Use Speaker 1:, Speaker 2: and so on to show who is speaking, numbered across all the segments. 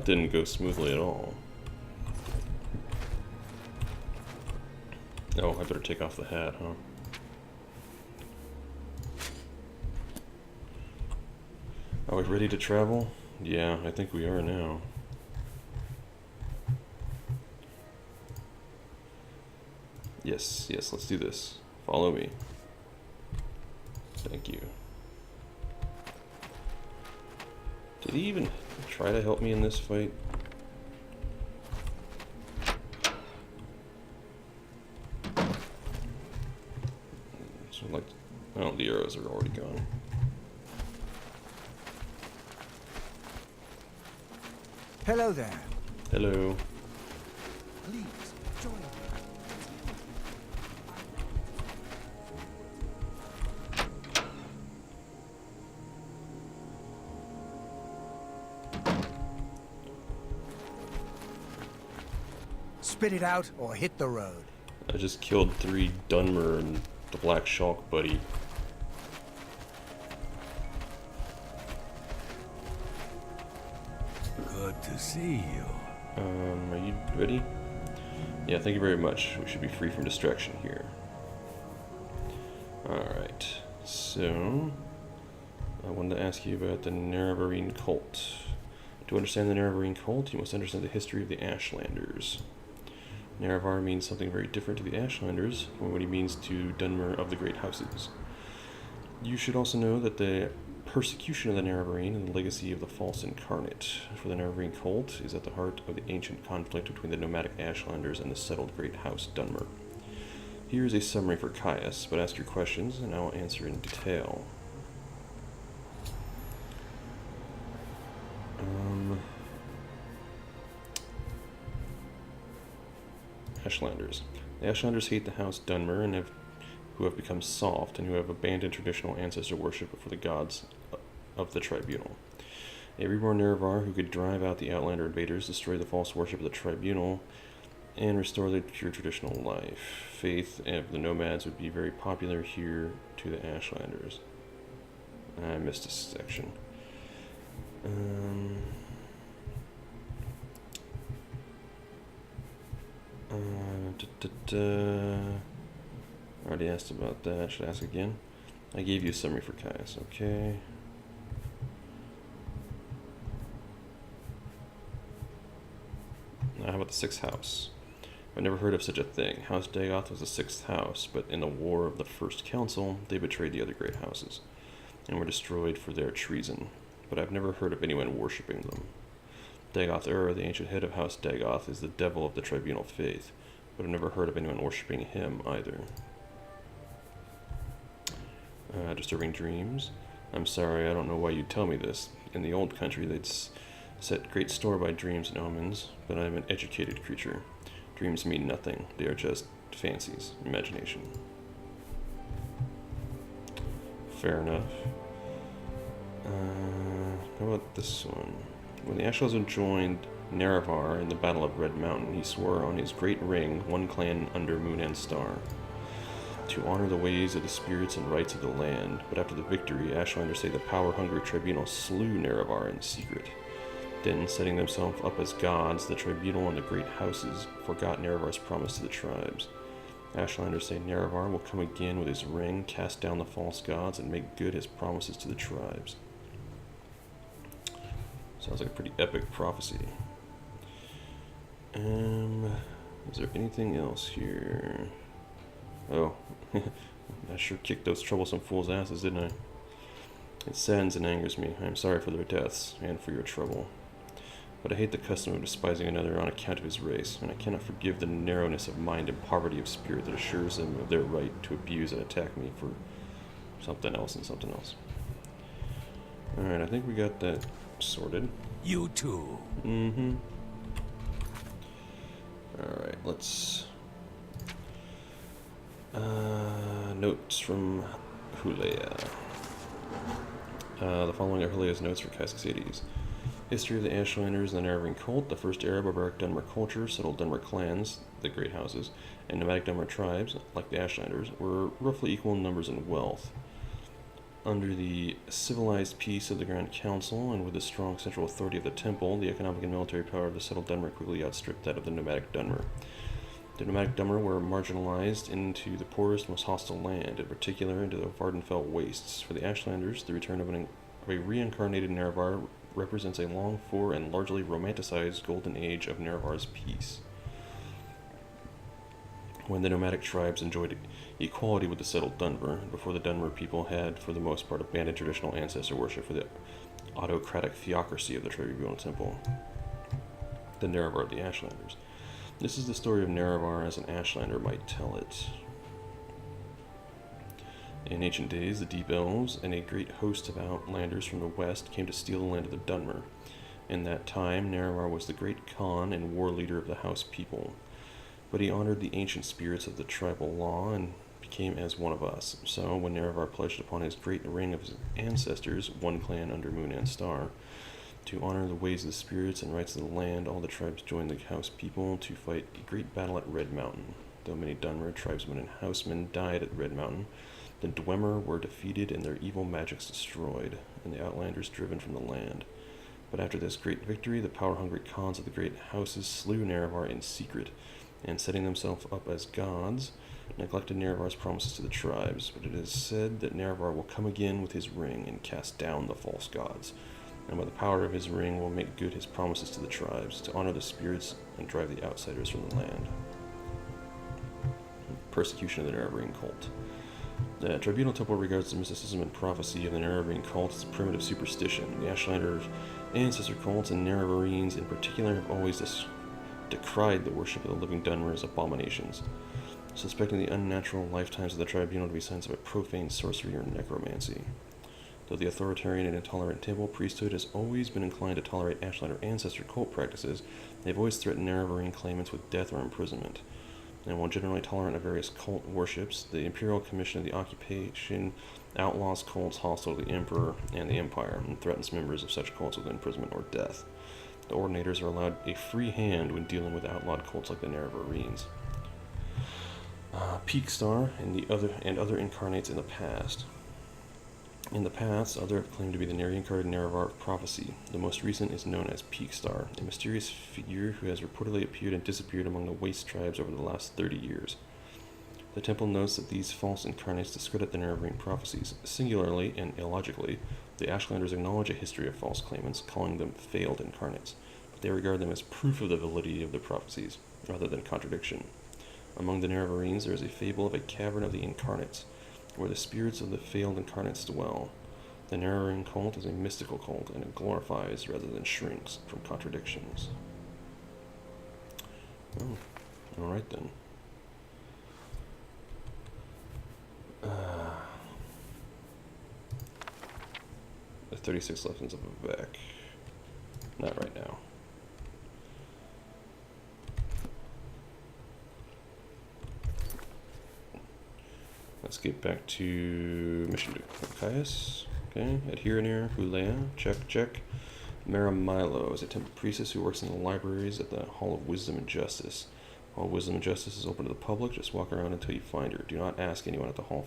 Speaker 1: that didn't go smoothly at all. Oh, I better take off the hat, huh? Are we ready to travel? Yeah, I think we are now. Yes, yes, let's do this. Follow me. Thank you. Did he even try to help me in this fight? So like, oh, the arrows are already gone.
Speaker 2: Hello there.
Speaker 1: Hello.
Speaker 2: Please join me. Spit it out or hit the road.
Speaker 1: I just killed 3 Dunmer and the Black Shulk buddy.
Speaker 2: Good to see you.
Speaker 1: Are you ready? Yeah, thank you very much. We should be free from distraction here. Alright, so I wanted to ask you about the Neavarine cult. To understand the Neavarine cult, you must understand the history of the Ashlanders. Neavar means something very different to the Ashlanders from what he means to Dunmer of the Great Houses. You should also know that the persecution of the Neavarine and the legacy of the false incarnate for the Neavarine cult is at the heart of the ancient conflict between the nomadic Ashlanders and the settled Great House Dunmer. Here is a summary for Caius, but ask your questions and I will answer in detail. Ashlanders. The Ashlanders hate the House Dunmer and who have become soft and who have abandoned traditional ancestor worship for the gods of the Tribunal. A reborn Neavar who could drive out the Outlander invaders, destroy the false worship of the Tribunal, and restore the pure traditional life. Faith of the nomads would be very popular here to the Ashlanders. I missed a section. Already asked about that. Should I ask again? I gave you a summary for Caius. Okay. Now, how about the 6th house? I've never heard of such a thing. House Dagoth was the 6th house, but in the War of the First Council, they betrayed the other great houses and were destroyed for their treason. But I've never heard of anyone worshipping them. Dagoth the ancient head of House Dagoth, is the devil of the Tribunal faith, but I've never heard of anyone worshipping him either. Disturbing dreams. I'm sorry, I don't know why you'd tell me this. In the old country, they'd set great store by dreams and omens, but I'm an educated creature. Dreams mean nothing. They are just fancies, imagination. Fair enough. How about this one? When the Ashlanders joined Neavar in the Battle of Red Mountain, he swore on his great ring, one clan under Moon and Star, to honor the ways of the spirits and rights of the land. But after the victory, Ashlanders say the power-hungry Tribunal slew Neavar in secret. Then, setting themselves up as gods, the Tribunal and the Great Houses forgot Neavar's promise to the tribes. Ashlanders say Neavar will come again with his ring, cast down the false gods, and make good his promises to the tribes. Sounds like a pretty epic prophecy. Is there anything else here? Oh, I sure kicked those troublesome fools' asses, didn't I? It saddens and angers me. I am sorry for their deaths, and for your trouble. But I hate the custom of despising another on account of his race, and I cannot forgive the narrowness of mind and poverty of spirit that assures them of their right to abuse and attack me for something else and something else. Alright, I think we got that sorted.
Speaker 2: You too.
Speaker 1: Mm-hmm. Alright, let's... notes from Hulea. The following are Hulea's notes for Cascades. History of the Ashlanders and the Neavarine cult. The first era barbaric Dunmer culture settled Dunmer clans, the great houses, and nomadic Dunmer tribes, like the Ashlanders, were roughly equal in numbers and wealth. Under the civilized peace of the Grand Council, and with the strong central authority of the Temple, the economic and military power of the settled Dunmer quickly outstripped that of the nomadic Dunmer. The nomadic Dunmer were marginalized into the poorest, most hostile land, in particular into the Vardenfell wastes. For the Ashlanders, the return of a reincarnated Nerevar represents a longed-for and largely romanticized golden age of Nerevar's peace, when the nomadic tribes enjoyed equality with the settled Dunmer, before the Dunmer people had, for the most part, abandoned traditional ancestor worship for the autocratic theocracy of the Tribunal Temple, the Nerevar of the Ashlanders. This is the story of Nerevar as an Ashlander might tell it. In ancient days, the Deep Elves and a great host of outlanders from the west came to steal the land of the Dunmer. In that time, Nerevar was the great Khan and war leader of the House people. But he honored the ancient spirits of the tribal law and became as one of us. So, when Nerevar pledged upon his great ring of his ancestors, one clan under Moon and Star, to honor the ways of the spirits and rights of the land, all the tribes joined the House people to fight a great battle at Red Mountain. Though many Dunmer tribesmen and housemen died at Red Mountain, the Dwemer were defeated and their evil magics destroyed, and the Outlanders driven from the land. But after this great victory, the power-hungry Khans of the great houses slew Nerevar in secret, and setting themselves up as gods, neglected Nerevar's promises to the tribes. But it is said that Nerevar will come again with his ring and cast down the false gods, and by the power of his ring will make good his promises to the tribes, to honor the spirits and drive the outsiders from the land. Persecution of the Nerevarine cult. The Tribunal Temple regards the mysticism and prophecy of the Nerevarine cult as primitive superstition. The Ashlanders, ancestor cults, and Nerevarines in particular have always decried the worship of the living Dunmer as abominations, suspecting the unnatural lifetimes of the Tribunal to be signs of a profane sorcery or necromancy. Though the authoritarian and intolerant temple priesthood has always been inclined to tolerate Ashlander ancestor cult practices, they've always threatened Nerevarine claimants with death or imprisonment. And while generally tolerant of various cult worships, the Imperial Commission of the Occupation outlaws cults hostile to the Emperor and the Empire, and threatens members of such cults with imprisonment or death. The Ordinators are allowed a free hand when dealing with outlawed cults like the Nerevarines. Peakstar and other incarnates in the past. In the past, others have claimed to be the reincarnated Nerevar of prophecy. The most recent is known as Peakstar, a mysterious figure who has reportedly appeared and disappeared among the waste tribes over the last 30 years. The temple notes that these false incarnates discredit the Nerevarine prophecies. Singularly and illogically, the Ashlanders acknowledge a history of false claimants, calling them failed incarnates, but they regard them as proof of the validity of the prophecies, rather than contradiction. Among the Nerevarines, there is a fable of a cavern of the incarnates, where the spirits of the failed incarnates dwell. The Nerevarine cult is a mystical cult, and it glorifies rather than shrinks from contradictions. Oh, alright then. The 36 Lessons of Vivek. Not right now. Let's get back to mission 2. Caius. Okay. Adhere near Hulea. Check. Mehra Milo is a temple priestess who works in the libraries at the Hall of Wisdom and Justice. Hall of Wisdom and Justice is open to the public. Just walk around until you find her. Do not ask anyone at the Hall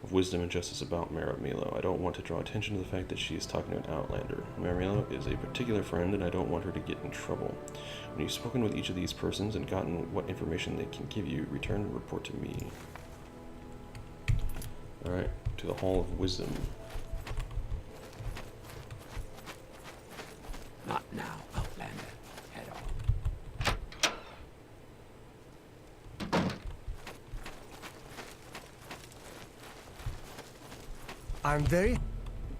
Speaker 1: of Wisdom and Justice about Mehra Milo. I don't want to draw attention to the fact that she is talking to an outlander. Mehra Milo is a particular friend, and I don't want her to get in trouble. When you've spoken with each of these persons and gotten what information they can give you, return and report to me. Alright, to the Hall of Wisdom.
Speaker 2: Not now, Outlander. Head on. I'm very...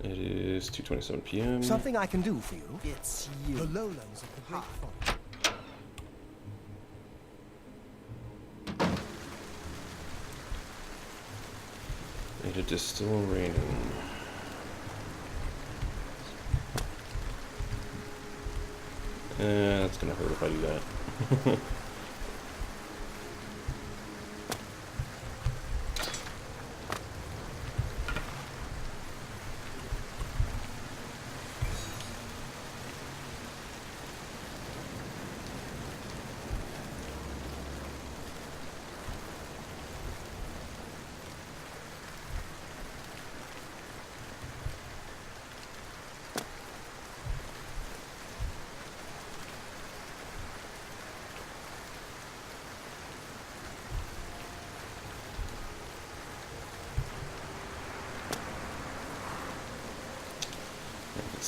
Speaker 1: It is 2:27 p.m.
Speaker 2: Something I can do for you? It's you. The lowlands of the Great Forest.
Speaker 1: It is still raining. That's gonna hurt if I do that.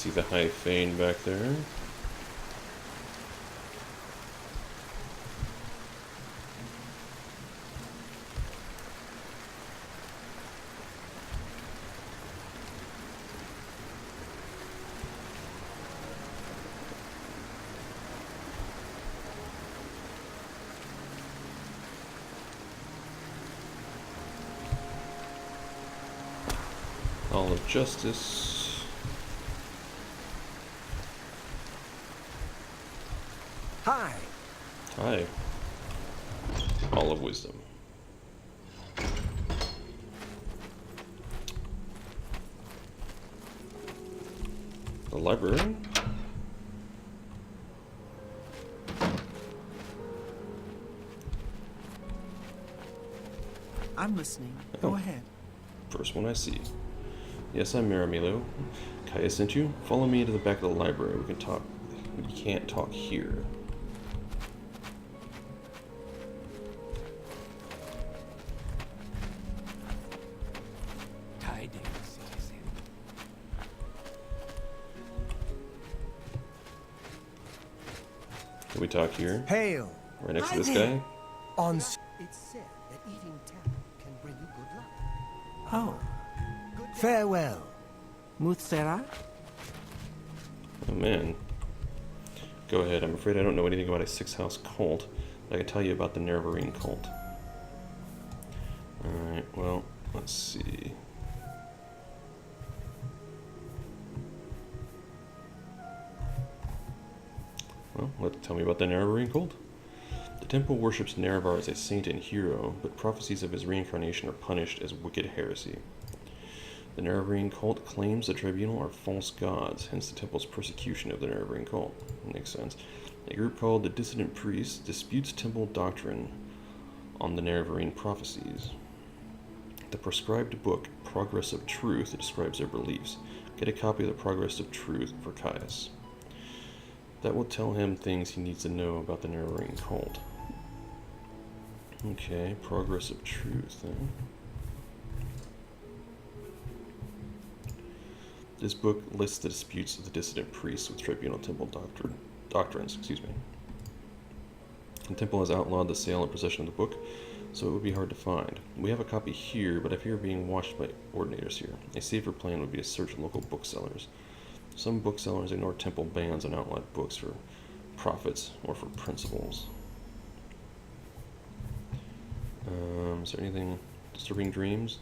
Speaker 1: see the high fane back there. Hall of Justice.
Speaker 2: Hi.
Speaker 1: Hi. Hall of Wisdom. The library?
Speaker 2: I'm listening.
Speaker 1: Oh.
Speaker 2: Go ahead.
Speaker 1: First one I see. Yes, I'm Mehra Milo. Kaya sent you. Follow me to the back of the library. We can talk. We can't talk here. Can we talk here?
Speaker 2: Hail.
Speaker 1: Right next
Speaker 2: Hi
Speaker 1: to this
Speaker 2: there.
Speaker 1: guy?
Speaker 2: It's said that eating taro can bring you good luck.
Speaker 3: Oh,
Speaker 2: Farewell.
Speaker 3: Mutsera?
Speaker 1: Oh man. Go ahead. I'm afraid I don't know anything about a six-house cult, but I can tell you about the Nerevarine cult. Alright, well, let's see. Well, tell me about the Nerevarine cult. The temple worships Nerevar as a saint and hero, but prophecies of his reincarnation are punished as wicked heresy. The Nerevarine cult claims the Tribunal are false gods, hence the temple's persecution of the Nerevarine cult. Makes sense. A group called the Dissident Priests disputes temple doctrine on the Nerevarine prophecies. The prescribed book, Progress of Truth, describes their beliefs. Get a copy of the Progress of Truth for Caius. That will tell him things he needs to know about the Nerevarine cult. Okay, Progress of Truth, then. This book lists the disputes of the dissident priests with Tribunal temple doctrines. The temple has outlawed the sale and possession of the book, so it would be hard to find. We have a copy here, but I fear being watched by ordinators here. A safer plan would be to search local booksellers. Some booksellers ignore temple bans on outlawed books for profits or for principles. Is there anything? Disturbing dreams?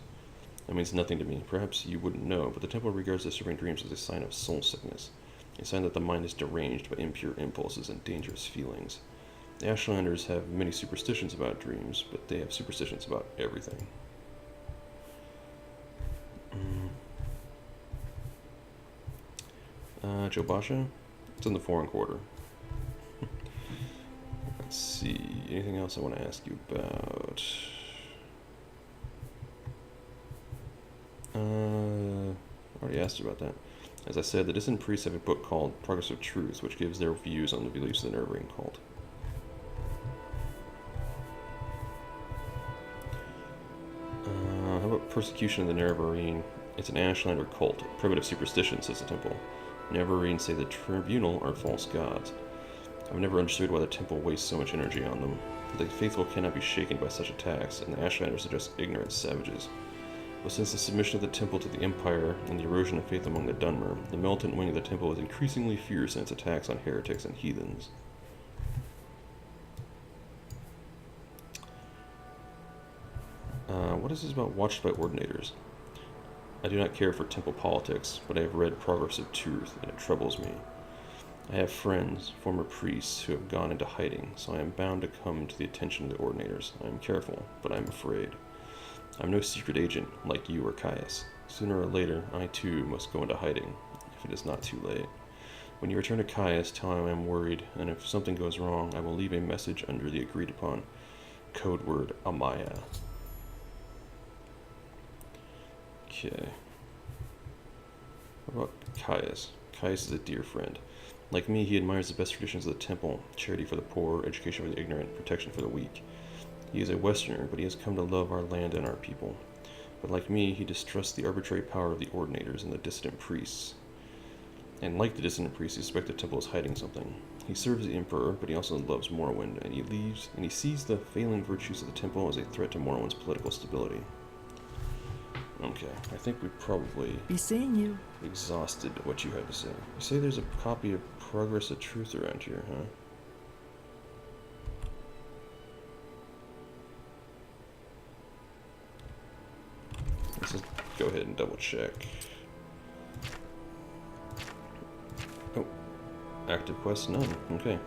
Speaker 1: That means nothing to me. Perhaps you wouldn't know, but the temple regards disturbing dreams as a sign of soul sickness, a sign that the mind is deranged by impure impulses and dangerous feelings. The Ashlanders have many superstitions about dreams, but they have superstitions about everything. Jobasha? It's in the foreign quarter. Let's see. Anything else I want to ask you about? I already asked you about that. As I said, the dissident priests have a book called Progress of Truth, which gives their views on the beliefs of the Nerevarine cult. How about persecution of the Nerevarine? It's an Ashlander cult, primitive superstition, says the temple. Nerevarine say the Tribunal are false gods. I've never understood why the temple wastes so much energy on them. The faithful cannot be shaken by such attacks, and the Ashlanders are just ignorant savages. But since the submission of the temple to the Empire and the erosion of faith among the Dunmer, the militant wing of the temple is increasingly fierce in its attacks on heretics and heathens. What is this about watched by ordinators? I do not care for temple politics, but I have read Progress of Truth, and it troubles me. I have friends, former priests, who have gone into hiding, so I am bound to come to the attention of the ordinators. I am careful, but I am afraid. I am no secret agent, like you or Caius. Sooner or later, I too must go into hiding, if it is not too late. When you return to Caius, tell him I am worried, and if something goes wrong, I will leave a message under the agreed-upon code word Amaya. Okay. What about Caius? Caius is a dear friend. Like me, he admires the best traditions of the temple, charity for the poor, education for the ignorant, protection for the weak. He is a Westerner, but he has come to love our land and our people. But like me, he distrusts the arbitrary power of the ordinators and the dissident priests. And like the dissident priest, he suspects the temple is hiding something. He serves the Emperor, but he also loves Morrowind, and he sees the failing virtues of the temple as a threat to Morrowind's political stability. Okay, I think we probably
Speaker 3: Be seeing you.
Speaker 1: exhausted what you had to say. You say there's a copy of Progress of Truth around here, huh? Let's just go ahead and double check. Oh, active quests, none. Okay.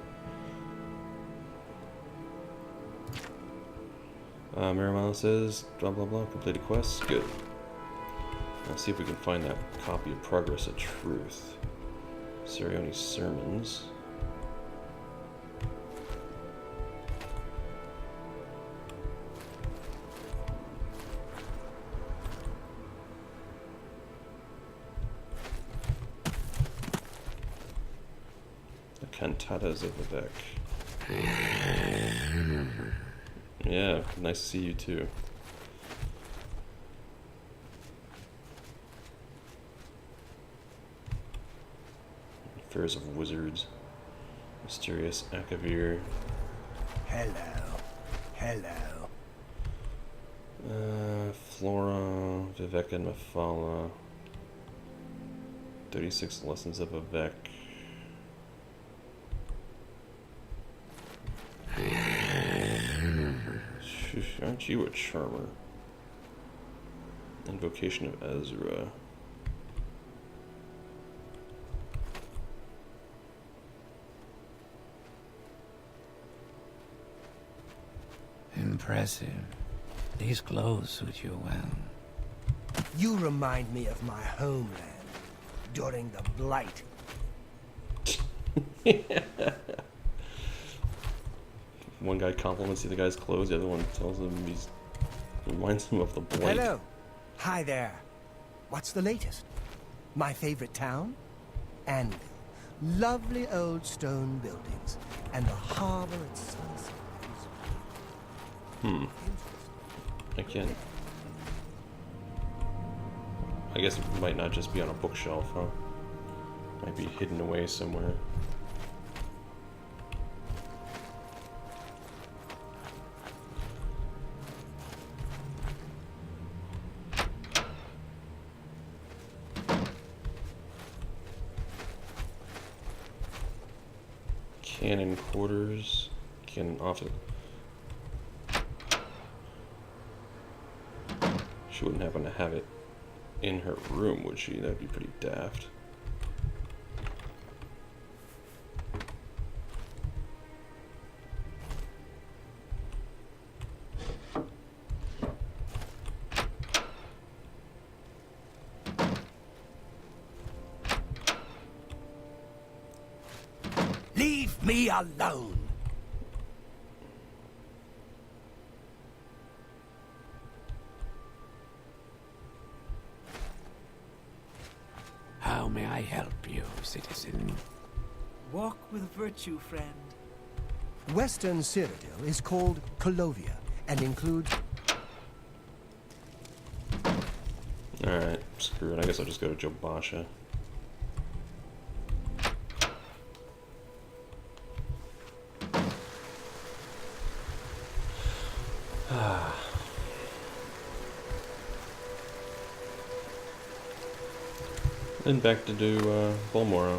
Speaker 1: Mehra Milo says, blah blah blah, completed quests, good. Let's see if we can find that copy of Progress of Truth. Sarioni's Sermons. The Cantatas of Vivek. Yeah, nice to see you too. Affairs of Wizards. Mysterious Akavir.
Speaker 2: Hello. Hello.
Speaker 1: Flora, Vivek and Mafala. 36 Lessons of Vivek. Aren't you a charmer? Invocation of Ezra.
Speaker 4: Impressive. These clothes suit you well.
Speaker 2: You remind me of my homeland during the Blight.
Speaker 1: One guy compliments the other guy's clothes, the other one tells him reminds him of the Blight.
Speaker 2: Hello. Hi there. What's the latest? My favorite town? Anvil. Lovely old stone buildings. And the harbor at sunset.
Speaker 1: I can't. I guess it might not just be on a bookshelf, huh? Might be hidden away somewhere. Cannon quarters, cannon office. She wouldn't happen to have it in her room, would she? That'd be pretty daft.
Speaker 2: Leave me alone.
Speaker 4: How may I help you, citizen?
Speaker 3: Walk with virtue, friend.
Speaker 2: Western Citadel is called Colovia and includes...
Speaker 1: Alright, screw it. I guess I'll just go to Jobasha. Then back to do Balmora.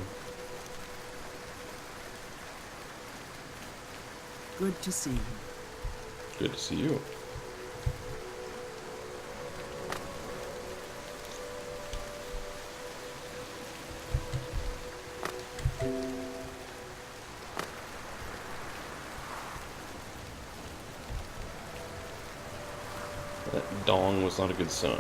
Speaker 3: Good to see you.
Speaker 1: Good to see you. That dong was not a good sign.